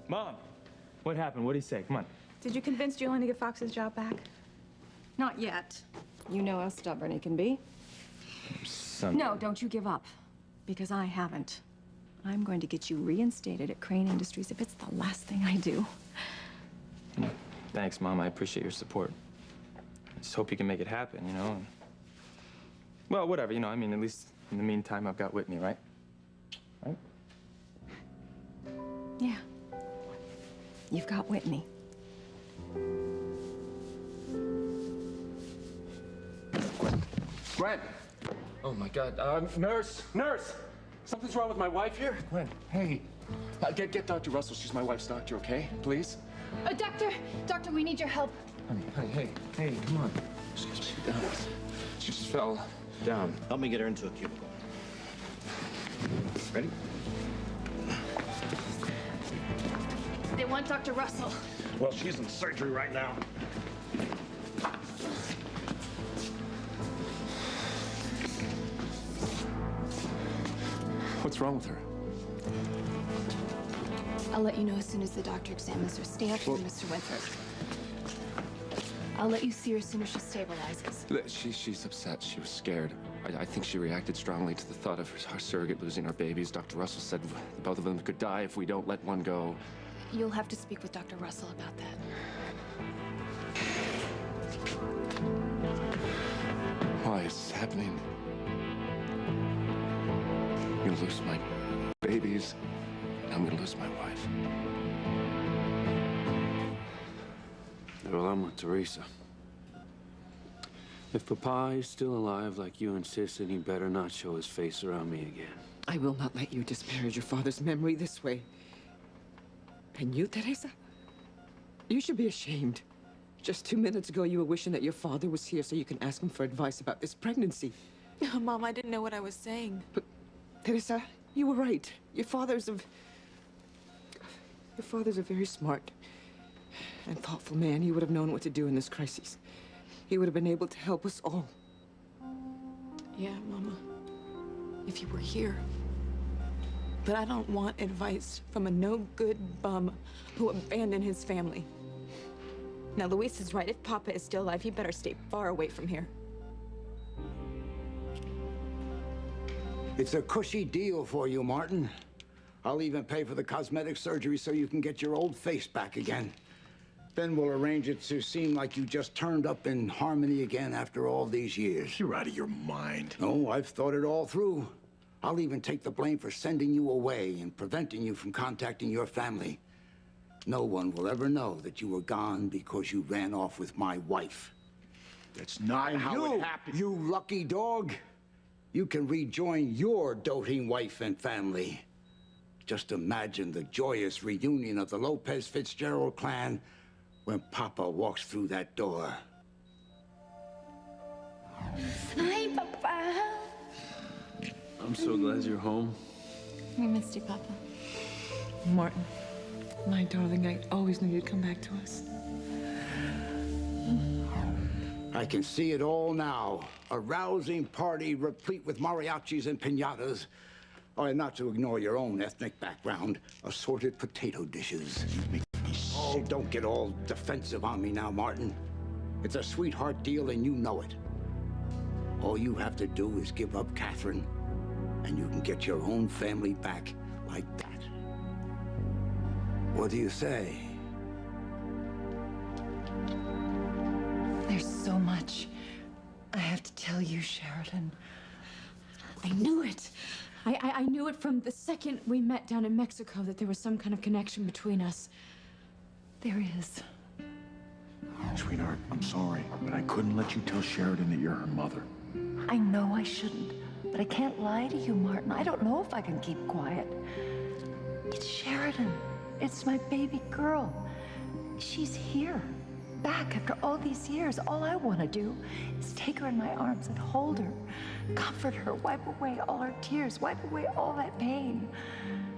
Mom, what happened? What'd he say? Come on. Did you convince Julian to give Fox his job back? Not yet. You know how stubborn he can be. Son. No, don't you give up. Because I haven't. I'm going to get you reinstated at Crane Industries if it's the last thing I do. Thanks, Mom. I appreciate your support. I just hope you can make it happen, you know? Well, whatever, you know, I mean, at least in the meantime, I've got Whitney, right? Right? Yeah. You've got Whitney. Gwen! Oh, my God. Nurse! Nurse! Something's wrong with my wife here? Gwen, hey. Get Dr. Russell. She's my wife's doctor, okay? Please? Doctor, we need your help. Honey, hey, come on. She just fell down. Help me get her into a cubicle. Ready? They want Dr. Russell. Well, she's in surgery right now. What's wrong with her? I'll let you know as soon as the doctor examines her. Stay up here, Mr. Winthrop. I'll let you see her as soon as she stabilizes. She's upset. She was scared. I think she reacted strongly to the thought of her surrogate losing our babies. Dr. Russell said both of them could die if we don't let one go. You'll have to speak with Dr. Russell about that. Why is this happening? I'm gonna lose my babies, and I'm gonna lose my wife. Well, I'm with Teresa. If Papa is still alive like you insist, then he better not show his face around me again. I will not let you disparage your father's memory this way. And you, Teresa? You should be ashamed. Just 2 minutes ago, you were wishing that your father was here so you can ask him for advice about this pregnancy. Mom, I didn't know what I was saying. But, Teresa, you were right. Your father's a very smart and thoughtful man. He would have known what to do in this crisis. He would have been able to help us all. Yeah, Mama. If you were here. But I don't want advice from a no-good bum who abandoned his family. Now, Luis is right. If Papa is still alive, he better stay far away from here. It's a cushy deal for you, Martin. I'll even pay for the cosmetic surgery so you can get your old face back again. Then we'll arrange it to seem like you just turned up in harmony again after all these years. You're out of your mind. No, I've thought it all through. I'll even take the blame for sending you away and preventing you from contacting your family. No one will ever know that you were gone because you ran off with my wife. That's not how it happened. You lucky dog. You can rejoin your doting wife and family. Just imagine the joyous reunion of the Lopez Fitzgerald clan when Papa walks through that door. Hi, Papa. I'm so glad you're home. We missed you, Papa. Martin, my darling, I always knew you'd come back to us. I can see it all now. A rousing party replete with mariachis and piñatas. Oh, and not to ignore your own ethnic background, assorted potato dishes. Oh, don't get all defensive on me now, Martin. It's a sweetheart deal and you know it. All you have to do is give up Catherine, and you can get your own family back like that. What do you say? There's so much I have to tell you, Sheridan. I knew it. I knew it from the second we met down in Mexico that there was some kind of connection between us. There is. Sweetheart, I'm sorry, but I couldn't let you tell Sheridan that you're her mother. I know I shouldn't, but I can't lie to you, Martin. I don't know if I can keep quiet. It's Sheridan. It's my baby girl. She's here, back after all these years. All I want to do is take her in my arms and hold her, comfort her, wipe away all her tears, wipe away all that pain.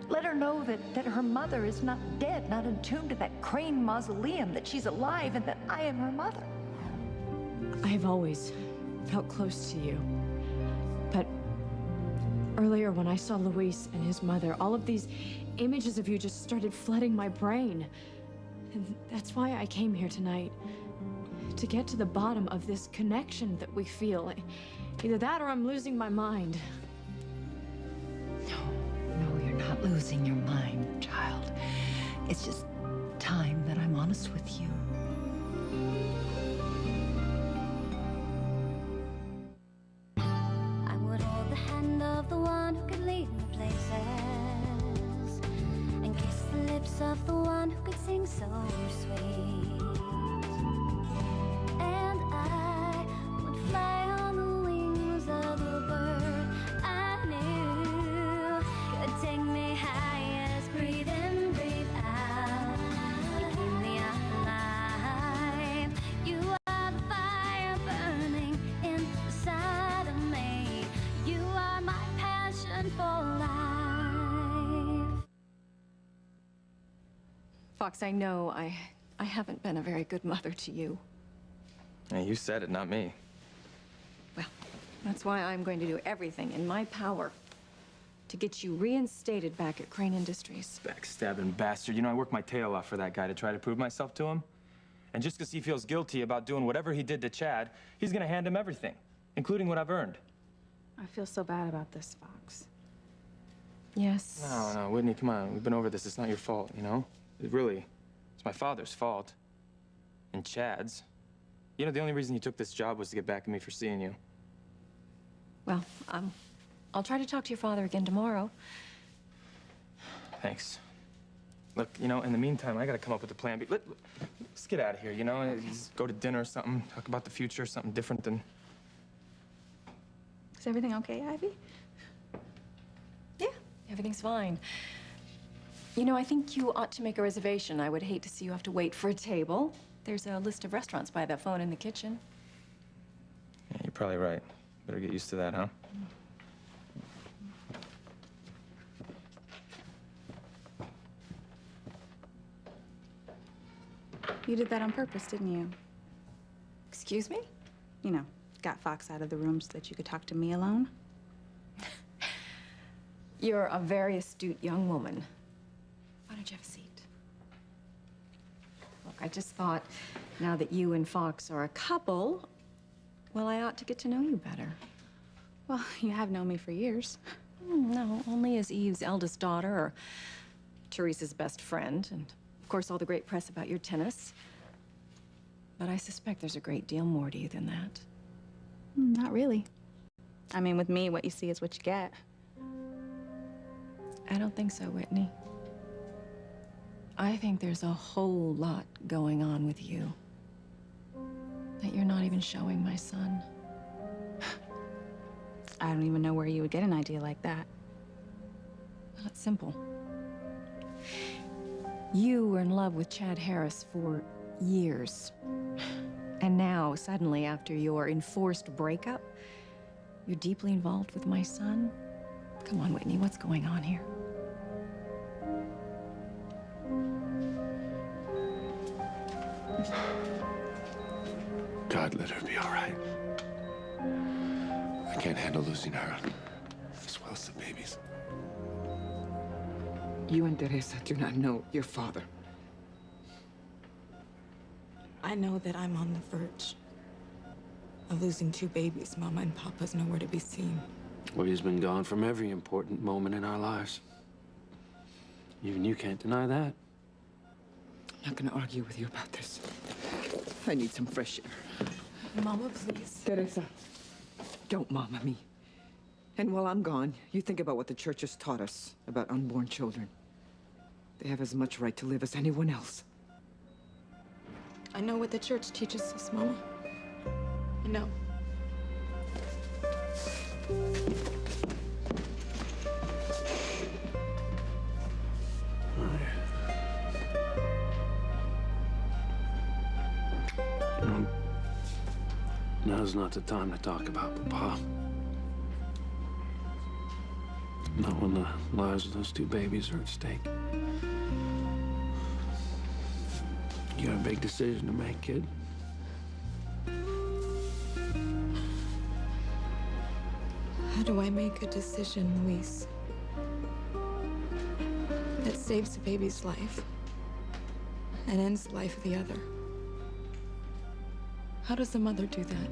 Let her know that her mother is not dead, not entombed in that Crane mausoleum, that she's alive and that I am her mother. I have always felt close to you. But Earlier, when I saw Luis and his mother, all of these images of you just started flooding my brain. And that's why I came here tonight. To get to the bottom of this connection that we feel. Either that or I'm losing my mind. No, you're not losing your mind, child. It's just time that I'm honest with you. I would hold the hand of the one who could lead me places, and kiss the lips of the one who could sing so sweet. And I would fly on the wings of a bird I knew could take me highest. Breathe in, breathe out. You keep me alive. You are the fire burning inside of me. You are my passion for life. Fox, I know I haven't been a very good mother to you. Hey, you said it, not me. Well, that's why I'm going to do everything in my power to get you reinstated back at Crane Industries. Backstabbing bastard. You know, I worked my tail off for that guy to try to prove myself to him. And just because he feels guilty about doing whatever he did to Chad, he's gonna hand him everything, including what I've earned. I feel so bad about this, Fox. Yes. No, Whitney, come on. We've been over this. It's not your fault, you know? It's my father's fault. And Chad's. You know, the only reason you took this job was to get back at me for seeing you. Well, I'll try to talk to your father again tomorrow. Thanks. Look, you know, in the meantime, I gotta come up with a plan B. Let's get out of here, you know? Just go to dinner or something, talk about the future, something different than... Is everything okay, Ivy? Yeah, everything's fine. You know, I think you ought to make a reservation. I would hate to see you have to wait for a table. There's a list of restaurants by that phone in the kitchen. Yeah, you're probably right. Better get used to that, huh? You did that on purpose, didn't you? Excuse me? You know, got Fox out of the room so that you could talk to me alone? You're a very astute young woman. Why don't you have a seat? Look, I just thought, now that you and Fox are a couple, well, I ought to get to know you better. Well, you have known me for years. No, only as Eve's eldest daughter, or Teresa's best friend, and of course all the great press about your tennis. But I suspect there's a great deal more to you than that. Not really. I mean, with me, what you see is what you get. I don't think so, Whitney. I think there's a whole lot going on with you that you're not even showing my son. I don't even know where you would get an idea like that. Well, it's simple. You were in love with Chad Harris for years. And now, suddenly, after your enforced breakup, you're deeply involved with my son? Come on, Whitney, what's going on here? God, let her be all right. I can't handle losing her, as well as the babies. You and Teresa do not know your father. I know that I'm on the verge of losing 2 babies. Mama and Papa's nowhere to be seen. Well, he's been gone from every important moment in our lives. Even you can't deny that. I'm not gonna argue with you about this. I need some fresh air. Mama, please. Teresa, don't mama me. And while I'm gone, you think about what the church has taught us about unborn children. They have as much right to live as anyone else. I know what the church teaches us, Mama. I know. Now's not the time to talk about Papa. Not when the lives of those 2 babies are at stake. You got a big decision to make, kid. I How do I make a decision, Luis, that saves the baby's life and ends the life of the other? How does the mother do that?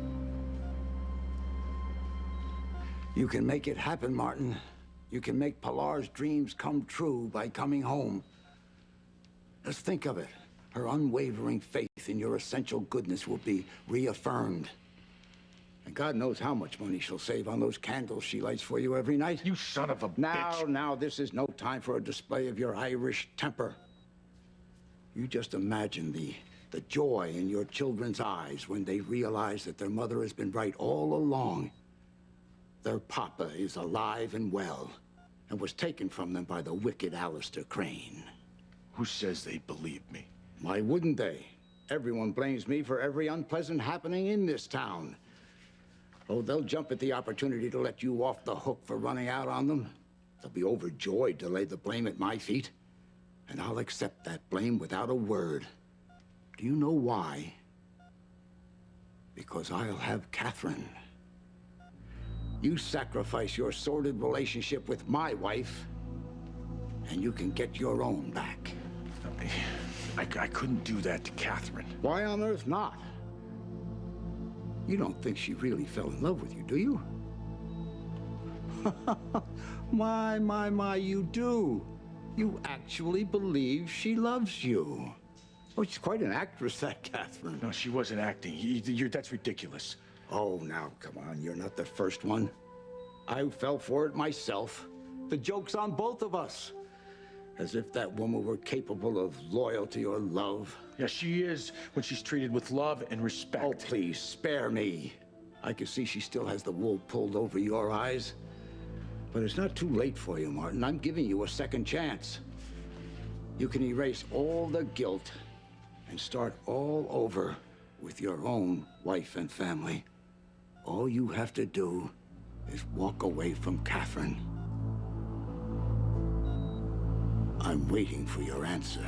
You can make it happen, Martin. You can make Pilar's dreams come true by coming home. Just think of it. Her unwavering faith in your essential goodness will be reaffirmed. And God knows how much money she'll save on those candles she lights for you every night. You son of a bitch. Now, this is no time for a display of your Irish temper. You just imagine the joy in your children's eyes when they realize that their mother has been right all along. Their papa is alive and well, and was taken from them by the wicked Alistair Crane. Who says they believe me? Why wouldn't they? Everyone blames me for every unpleasant happening in this town. Oh, they'll jump at the opportunity to let you off the hook for running out on them. They'll be overjoyed to lay the blame at my feet. And I'll accept that blame without a word. Do you know why? Because I'll have Catherine. You sacrifice your sordid relationship with my wife, and you can get your own back. I couldn't do that to Catherine. Why on earth not? You don't think she really fell in love with you, do you? My, you do. You actually believe she loves you. Oh, she's quite an actress, that Catherine. No, she wasn't acting. That's ridiculous. Oh, now, come on. You're not the first one. I fell for it myself. The joke's on both of us. As if that woman were capable of loyalty or love. Yeah, she is when she's treated with love and respect. Oh, please, spare me. I can see she still has the wool pulled over your eyes. But it's not too late for you, Martin. I'm giving you a second chance. You can erase all the guilt and start all over with your own wife and family. All you have to do is walk away from Catherine. I'm waiting for your answer.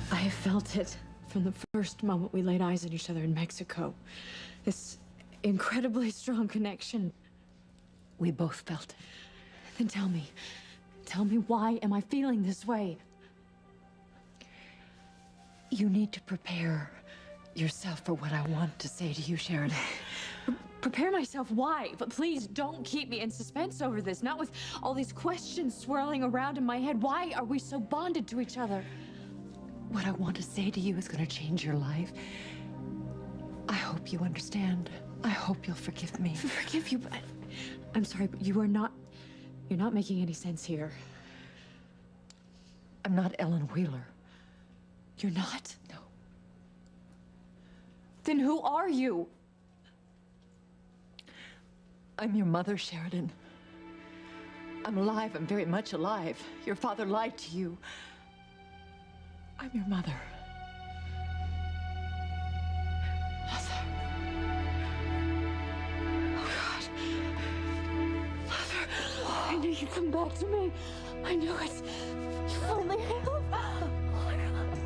I have felt it from the first moment we laid eyes on each other in Mexico. This incredibly strong connection. We both felt it. Then tell me why am I feeling this way? You need to prepare yourself for what I want to say to you, Sheridan. Prepare myself, why? But please don't keep me in suspense over this, not with all these questions swirling around in my head. Why are we so bonded to each other? What I want to say to you is going to change your life. I hope you understand. I hope you'll forgive me. Forgive you, but I'm sorry, but you're not making any sense here. I'm not Ellen Wheeler. You're not? No. Then who are you? I'm your mother, Sheridan. I'm alive. I'm very much alive. Your father lied to you. I'm your mother. Mother. Oh, God. Mother, I knew you'd come back to me. I knew it. You finally have. Oh, my God.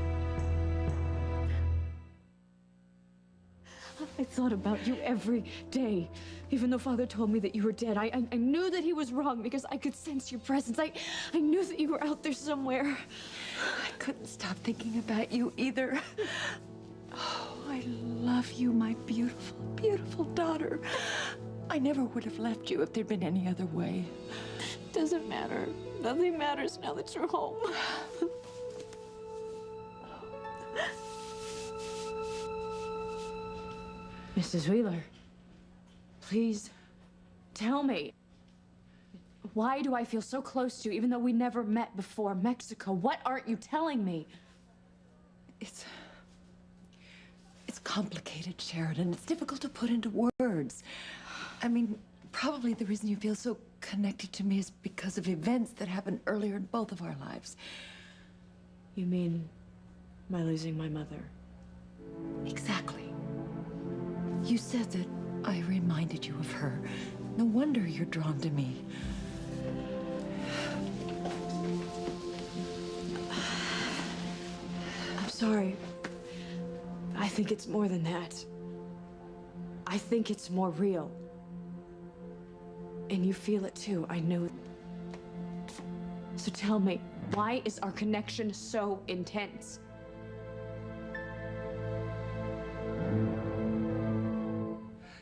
I thought about you every day. Even though Father told me that you were dead, I knew that he was wrong because I could sense your presence. I knew that you were out there somewhere. I couldn't stop thinking about you either. Oh, I love you, my beautiful, beautiful daughter. I never would have left you if there'd been any other way. Doesn't matter. Nothing matters now that you're home. Mrs. Wheeler, please tell me. Why do I feel so close to you even though we never met before? Mexico, what aren't you telling me? It's complicated, Sheridan. It's difficult to put into words. I mean, probably the reason you feel so connected to me is because of events that happened earlier in both of our lives. You mean my losing my mother? Exactly. You said that I reminded you of her. No wonder you're drawn to me. I'm sorry. I think it's more than that. I think it's more real. And you feel it too, I know. So tell me, why is our connection so intense?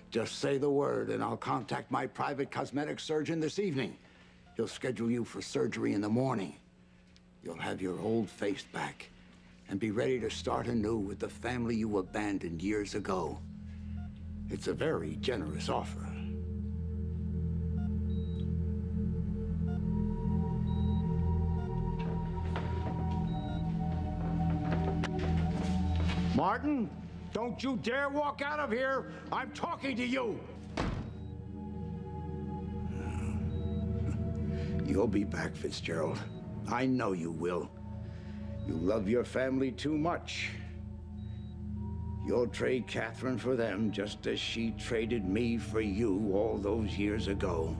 Just say the word, and I'll contact my private cosmetic surgeon this evening. He'll schedule you for surgery in the morning. You'll have your old face back and be ready to start anew with the family you abandoned years ago. It's a very generous offer. Martin, don't you dare walk out of here. I'm talking to you. You'll be back, Fitzgerald. I know you will. You love your family too much. You'll trade Catherine for them just as she traded me for you all those years ago.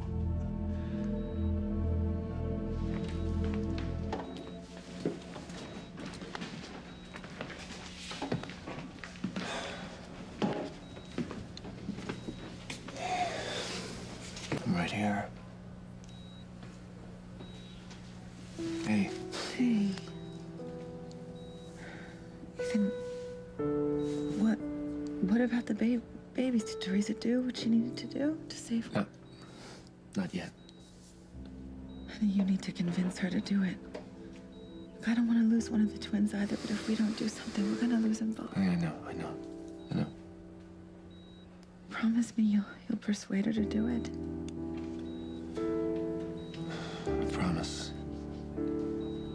I'm right here. Hey. Hey. Ethan, what about the babies? Did Teresa do what she needed to do to save her? Not yet. I think you need to convince her to do it. Look, I don't want to lose one of the twins either, but if we don't do something, we're gonna lose them both. I know. Promise me you'll persuade her to do it. I promise.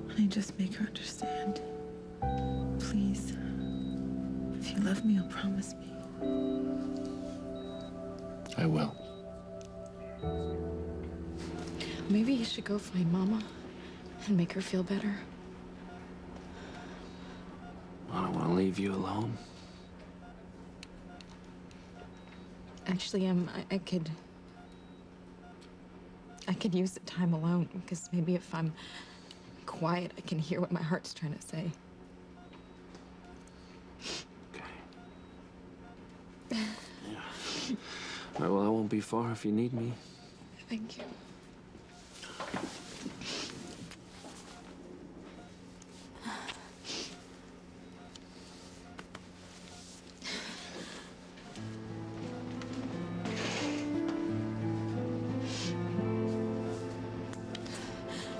Honey, just make her understand. Please. If you love me, you'll promise me. I will. Maybe you should go find Mama and make her feel better. I don't want to leave you alone. Actually, I could use the time alone, because maybe if I'm quiet, I can hear what my heart's trying to say. All right, well, I won't be far if you need me. Thank you.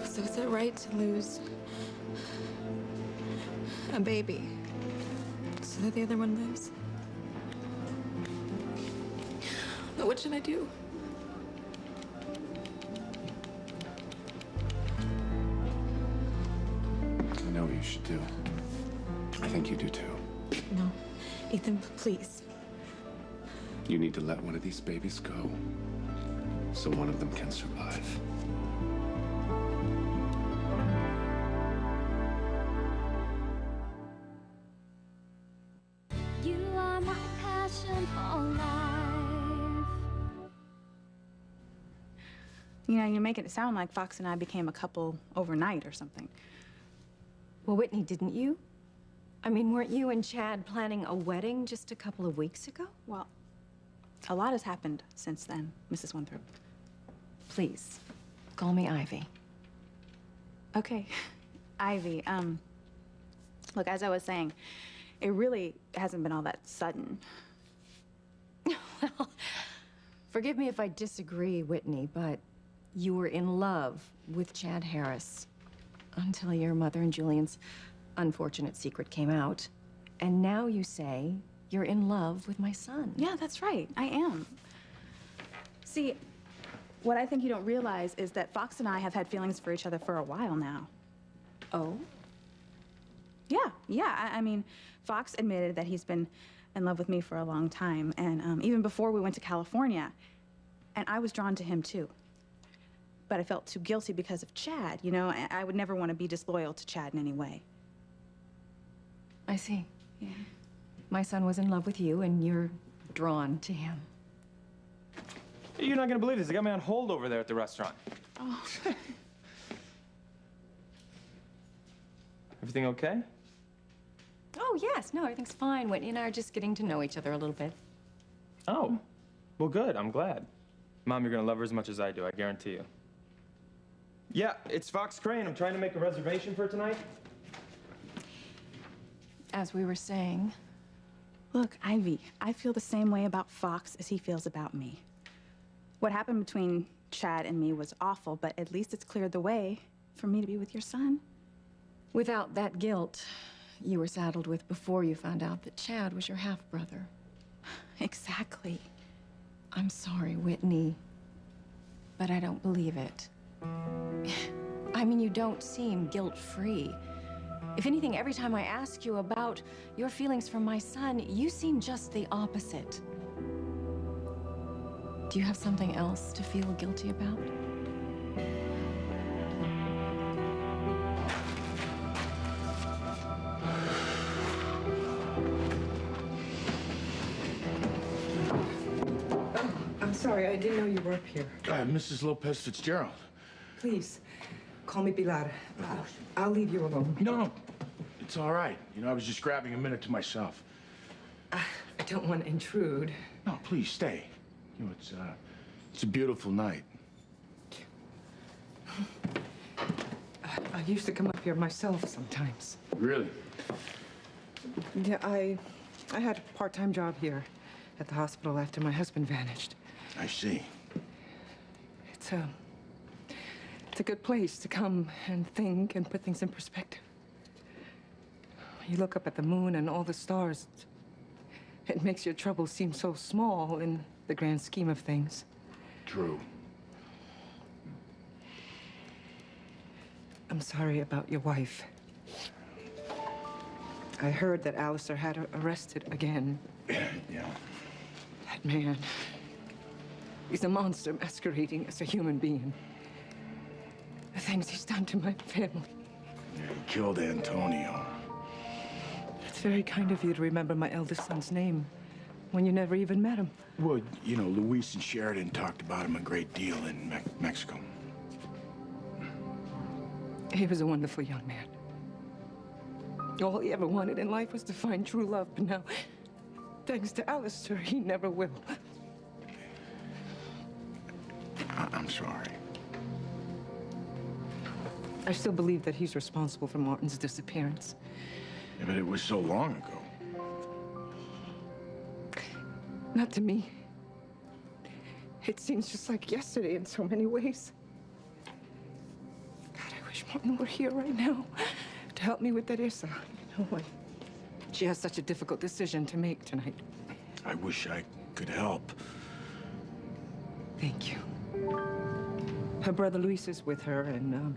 So is it right to lose a baby so that the other one lives? But what should I do? I know what you should do. I think you do too. No. Ethan, please. You need to let one of these babies go so one of them can survive. You are my passion for life. You know, you're making it sound like Fox and I became a couple overnight or something. Well, Whitney, didn't you? I mean, weren't you and Chad planning a wedding just a couple of weeks ago? Well, a lot has happened since then, Mrs. Winthrop. Please, call me Ivy. Okay, Ivy, look, as I was saying, it really hasn't been all that sudden. Well, forgive me if I disagree, Whitney, but you were in love with Chad Harris until your mother and Julian's unfortunate secret came out. And now you say you're in love with my son. Yeah, that's right, I am. See, what I think you don't realize is that Fox and I have had feelings for each other for a while now. Oh? Yeah, I mean, Fox admitted that he's been in love with me for a long time, and even before we went to California. And I was drawn to him too. But I felt too guilty because of Chad, you know? I would never want to be disloyal to Chad in any way. I see. Yeah. My son was in love with you, and you're drawn to him. You're not gonna believe this. They got me on hold over there at the restaurant. Oh. Everything okay? Oh, yes. No, everything's fine. Whitney and I are just getting to know each other a little bit. Oh, well, good. I'm glad. Mom, you're gonna love her as much as I do, I guarantee you. Yeah, it's Fox Crane. I'm trying to make a reservation for tonight. As we were saying, Look, Ivy, I feel the same way about Fox as he feels about me. What happened between Chad and me was awful, but at least it's cleared the way for me to be with your son. without that guilt you were saddled with before you found out that Chad was your half-brother. Exactly. I'm sorry, Whitney, but I don't believe it. I mean, you don't seem guilt-free. If anything, every time I ask you about your feelings for my son, you seem just the opposite. Do you have something else to feel guilty about? I'm sorry, I didn't know you were up here. Mrs. Lopez Fitzgerald. Please, call me Pilar. I'll leave you alone. No, it's all right. You know, I was just grabbing a minute to myself. I don't want to intrude. No, please stay. You know, it's a beautiful night. I used to come up here myself sometimes. Really? Yeah, I had a part-time job here at the hospital after my husband vanished. I see. It's a good place to come and think and put things in perspective. You look up at the moon and all the stars. It makes your troubles seem so small in the grand scheme of things. True. I'm sorry about your wife. I heard that Alistair had her arrested again. Yeah. That man. He's a monster masquerading as a human being. The things he's done to my family. Yeah, he killed Antonio. It's very kind of you to remember my eldest son's name when you never even met him. Well, you know, Luis and Sheridan talked about him a great deal in Mexico. He was a wonderful young man. All he ever wanted in life was to find true love, but now, thanks to Alistair, he never will. I'm sorry. I still believe that he's responsible for Martin's disappearance. Yeah, but it was so long ago. Not to me. It seems just like yesterday in so many ways. God, I wish Martin were here right now to help me with Teresa. You know, she has such a difficult decision to make tonight. I wish I could help. Thank you. Her brother Luis is with her, and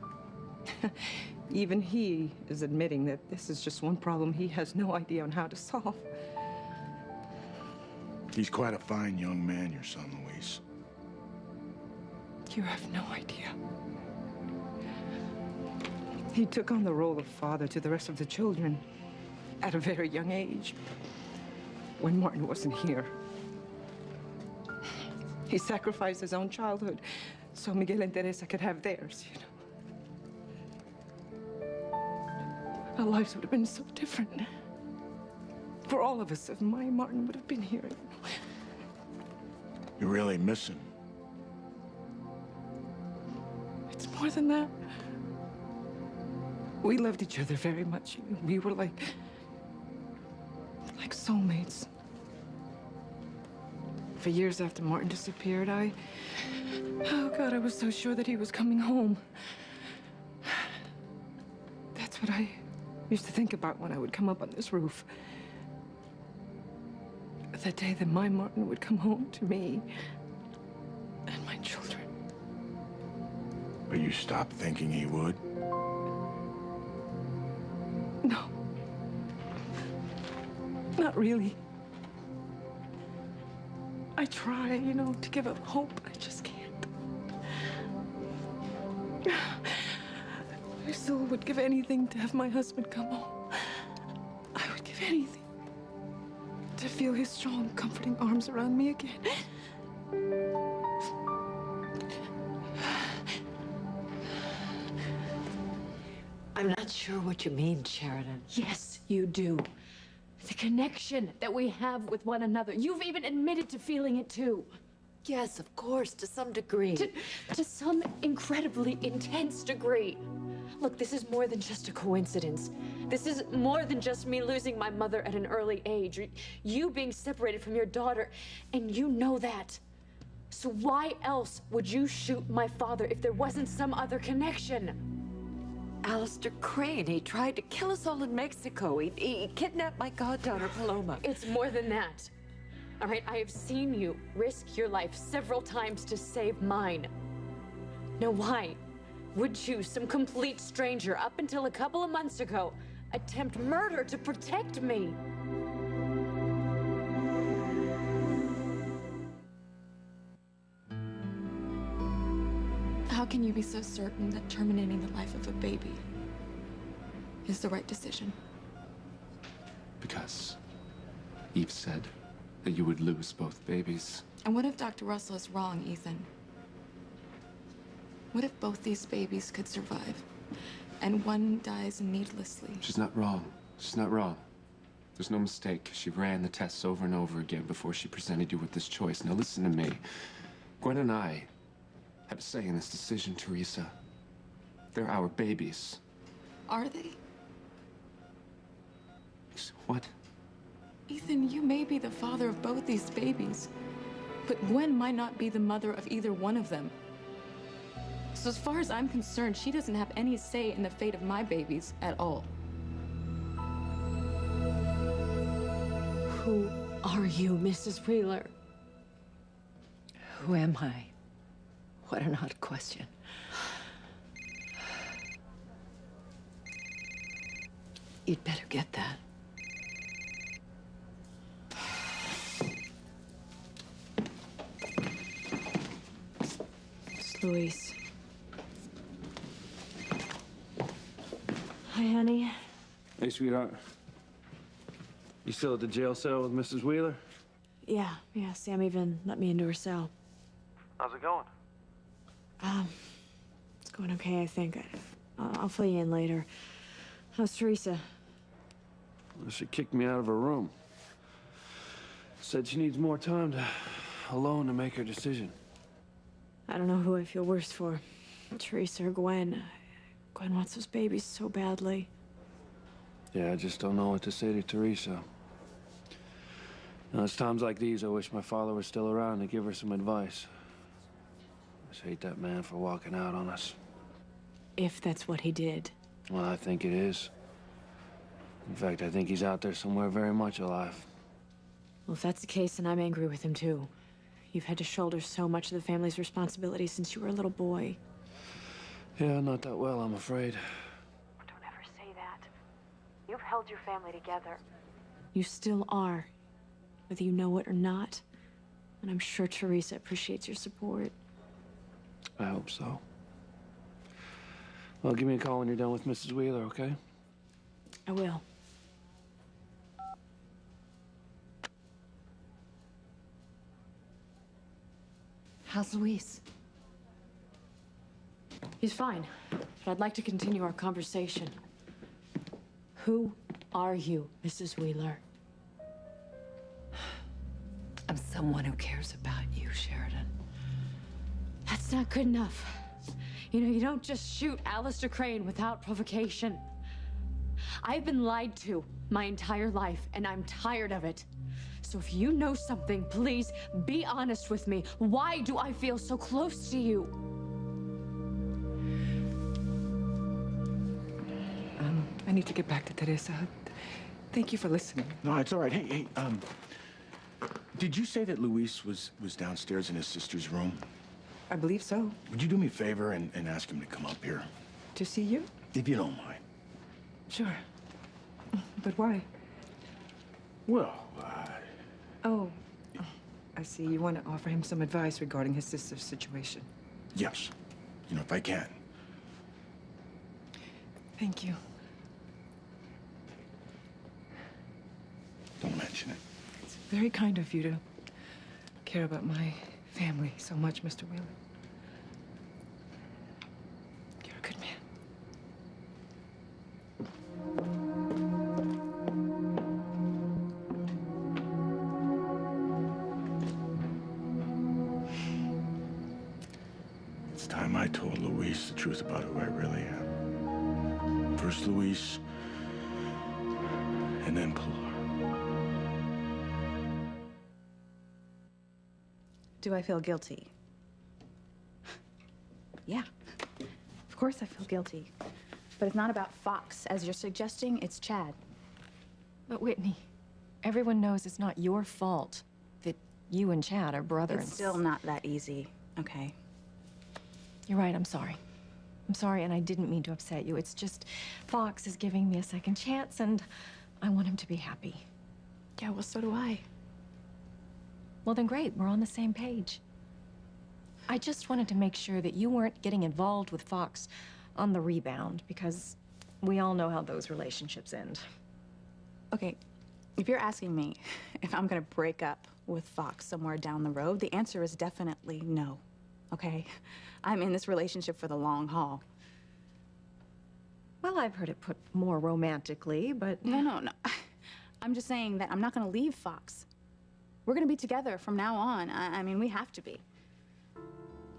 even he is admitting that this is just one problem he has no idea on how to solve. He's quite a fine young man, your son, Luis. You have no idea. He took on the role of father to the rest of the children at a very young age, when Martin wasn't here. He sacrificed his own childhood so Miguel and Teresa could have theirs, you know. Our lives would have been so different for all of us if my Martin would have been here. You know. You really miss him. It's more than that. We loved each other very much. We were like soulmates. For years after Martin disappeared, oh God, I was so sure that he was coming home. That's what I used to think about when I would come up on this roof. The day that my Martin would come home to me and my children. But you stopped thinking he would? No. Not really. I try, you know, to give up hope. I just can't. I still would give anything to have my husband come home. I would give anything to feel his strong, comforting arms around me again. I'm not sure what you mean, Sheridan. Yes, you do. The connection that we have with one another. You've even admitted to feeling it too. Yes, of course, to some degree. To some incredibly intense degree. Look, this is more than just a coincidence. This is more than just me losing my mother at an early age, or you being separated from your daughter, and you know that. So why else would you shoot my father if there wasn't some other connection? Alistair Crane, he tried to kill us all in Mexico. He kidnapped my goddaughter, Paloma. It's more than that. All right, I have seen you risk your life several times to save mine. Now why would you, some complete stranger, up until a couple of months ago, attempt murder to protect me? How can you be so certain that terminating the life of a baby is the right decision? Because Eve said that you would lose both babies. And what if Dr. Russell is wrong, Ethan? What if both these babies could survive, and one dies needlessly? She's not wrong. She's not wrong. There's no mistake. She ran the tests over and over again before she presented you with this choice. Now listen to me. Gwen and I have a say in this decision, Teresa. They're our babies. Are they? What? Ethan, you may be the father of both these babies, but Gwen might not be the mother of either one of them. So as far as I'm concerned, she doesn't have any say in the fate of my babies at all. Who are you, Mrs. Wheeler? Who am I? What an odd question. You'd better get that. It's Luis. Hi, honey. Hey, sweetheart. You still at the jail cell with Mrs. Wheeler? Yeah, Sam even let me into her cell. How's it going? It's going okay, I think. I'll fill you in later. How's Teresa? Well, she kicked me out of her room. Said she needs more time alone to make her decision. I don't know who I feel worse for, Teresa or Gwen. Gwen wants those babies so badly. Yeah, I just don't know what to say to Teresa. It's times like these I wish my father was still around to give her some advice. I just hate that man for walking out on us. If that's what he did. Well, I think it is. In fact, I think he's out there somewhere very much alive. Well, if that's the case, then I'm angry with him too. You've had to shoulder so much of the family's responsibility since you were a little boy. Yeah, not that well, I'm afraid. Don't ever say that. You've held your family together. You still are, whether you know it or not. And I'm sure Teresa appreciates your support. I hope so. Well, give me a call when you're done with Mrs. Wheeler, okay? I will. How's Luis? He's fine, but I'd like to continue our conversation. Who are you, Mrs. Wheeler? I'm someone who cares about you, Sheridan. That's not good enough. You know, you don't just shoot Alistair Crane without provocation. I've been lied to my entire life, and I'm tired of it. So if you know something, please be honest with me. Why do I feel so close to you? I need to get back to Teresa. Thank you for listening. No, it's all right. Hey, did you say that Luis was downstairs in his sister's room? I believe so. Would you do me a favor and ask him to come up here? To see you? If you don't mind. Sure. But why? Well, Oh, I see. You want to offer him some advice regarding his sister's situation. yes. You know, if I can. Thank you. Don't mention it. It's very kind of you to care about my family so much, Mr. Wheeler. You're a good man. face the truth about who I really am. First Luis, and then Pilar. Do I feel guilty? Yeah. Of course I feel guilty. But it's not about Fox, as you're suggesting, it's Chad. But Whitney, everyone knows it's not your fault that you and Chad are brother and It's still not that easy, okay? You're right, I'm sorry. I'm sorry, and I didn't mean to upset you. It's just Fox is giving me a second chance, and I want him to be happy. Yeah, well, so do I. Well, then great, we're on the same page. I just wanted to make sure that you weren't getting involved with Fox on the rebound, because we all know how those relationships end. Okay, if you're asking me if I'm gonna break up with Fox somewhere down the road, the answer is definitely no, okay? I'm in this relationship for the long haul. Well, I've heard it put more romantically, but... No. I'm just saying that I'm not gonna leave Fox. We're gonna be together from now on. I mean, we have to be.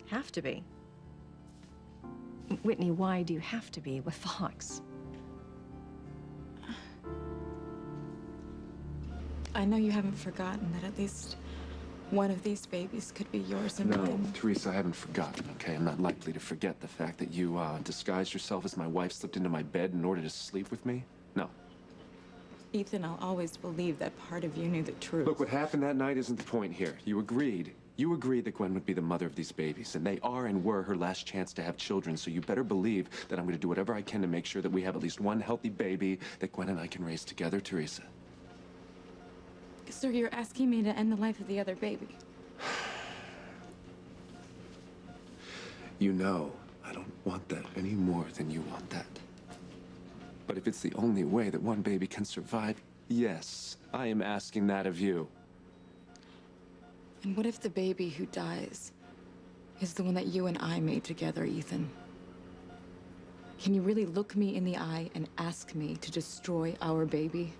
Have to be? Whitney, why do you have to be with Fox? I know you haven't forgotten that at least one of these babies could be yours and No, mine. Teresa, I haven't forgotten, okay? I'm not likely to forget the fact that you, disguised yourself as my wife, slipped into my bed in order to sleep with me. No. Ethan, I'll always believe that part of you knew the truth. Look, what happened that night isn't the point here. You agreed that Gwen would be the mother of these babies, and they are and were her last chance to have children, so you better believe that I'm going to do whatever I can to make sure that we have at least one healthy baby that Gwen and I can raise together, Teresa. So you're asking me to end the life of the other baby? You know I don't want that any more than you want that. But if it's the only way that one baby can survive, yes, I am asking that of you. And what if the baby who dies is the one that you and I made together, Ethan? Can you really look me in the eye and ask me to destroy our baby?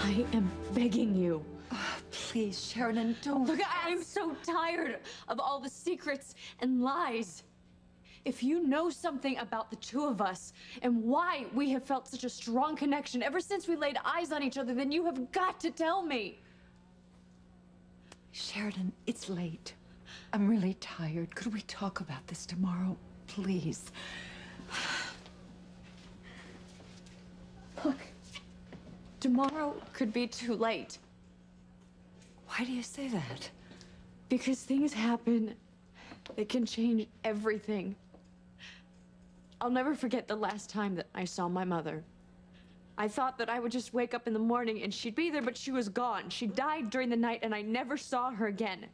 I am begging you. Please, Sheridan, don't. Look, I'm so tired of all the secrets and lies. If you know something about the two of us and why we have felt such a strong connection ever since we laid eyes on each other, then you have got to tell me. Sheridan, it's late. I'm really tired. Could we talk about this tomorrow, please? Look, tomorrow could be too late. Why do you say that? Because things happen that can change everything. I'll never forget the last time that I saw my mother. I thought that I would just wake up in the morning and she'd be there, but she was gone. She died during the night and I never saw her again.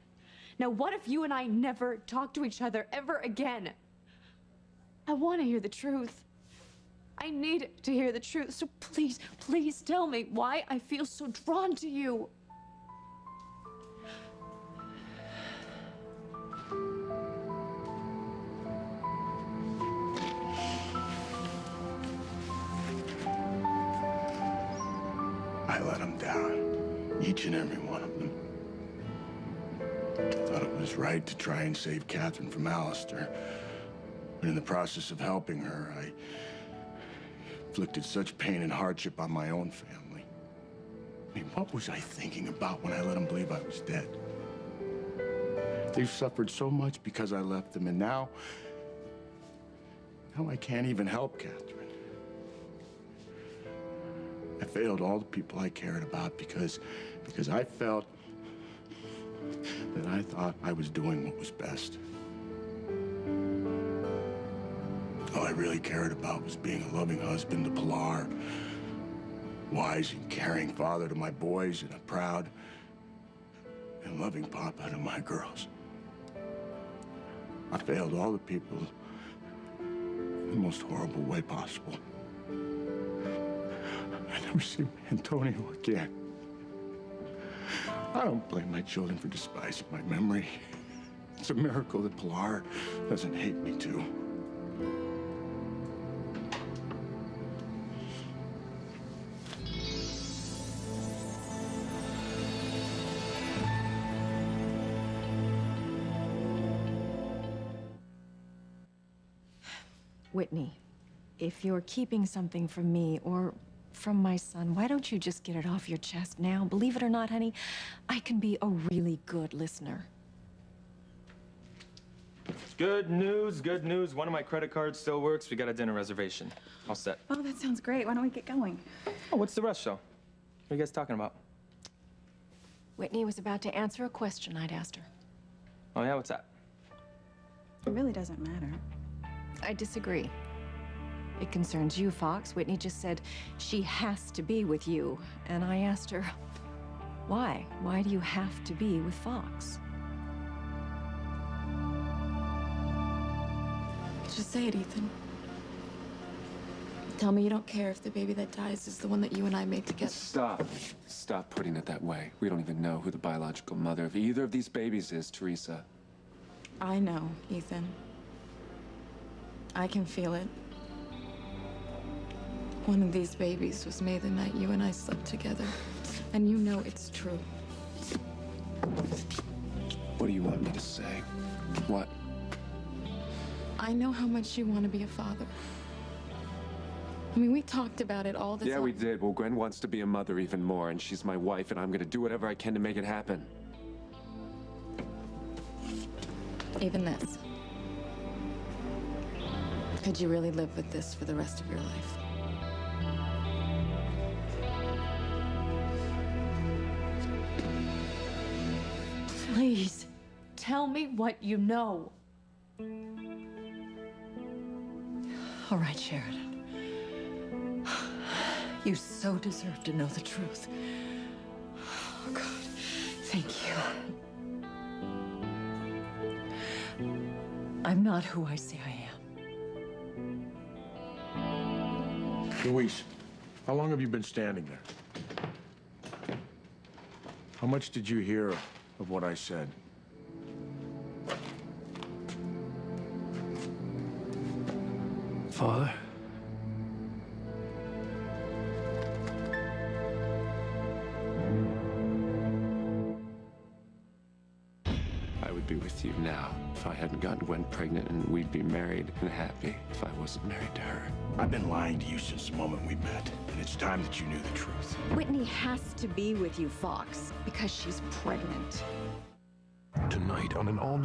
Now, what if you and I never talk to each other ever again? I want to hear the truth. I need to hear the truth. So please, please tell me why I feel so drawn to you. I let them down, each and every one of them. I thought it was right to try and save Catherine from Alistair. But in the process of helping her, I inflicted such pain and hardship on my own family. I mean, what was I thinking about when I let them believe I was dead? They've suffered so much because I left them, and now I can't even help Catherine. I failed all the people I cared about because I felt that I thought I was doing what was best. All I really cared about was being a loving husband to Pilar, wise and caring father to my boys, and a proud and loving papa to my girls. I failed all the people in the most horrible way possible. I never see Antonio again. I don't blame my children for despising my memory. It's a miracle that Pilar doesn't hate me too. Whitney, if you're keeping something from me or from my son, why don't you just get it off your chest now? Believe it or not, honey, I can be a really good listener. Good news, good news. One of my credit cards still works. We got a dinner reservation. All set. Oh, that sounds great. Why don't we get going? Oh, what's the rush, though? What are you guys talking about? Whitney was about to answer a question I'd asked her. Oh, yeah? What's that? It really doesn't matter. I disagree. It concerns you, Fox. Whitney just said she has to be with you. And I asked her, why? Why do you have to be with Fox? Just say it, Ethan. Tell me you don't care if the baby that dies is the one that you and I made together. Stop. Stop putting it that way. We don't even know who the biological mother of either of these babies is, Teresa. I know, Ethan. I can feel it. One of these babies was made the night you and I slept together. And you know it's true. What do you want me to say? What? I know how much you want to be a father. I mean, we talked about it all the time. Yeah, we did. Well, Gwen wants to be a mother even more, and she's my wife, and I'm gonna do whatever I can to make it happen. Even this. Could you really live with this for the rest of your life? Please, tell me what you know. All right, Sheridan. You so deserve to know the truth. Oh, God. Thank you. I'm not who I say I am. Luis, how long have you been standing there? How much did you hear of what I said? Father? I would be with you now if I hadn't gotten Gwen pregnant, and we'd be married and happy if I wasn't married to her. I've been lying to you since the moment we met, and it's time that you knew the truth. Whitney has to be with you, Fox, because she's pregnant. Tonight on an all-new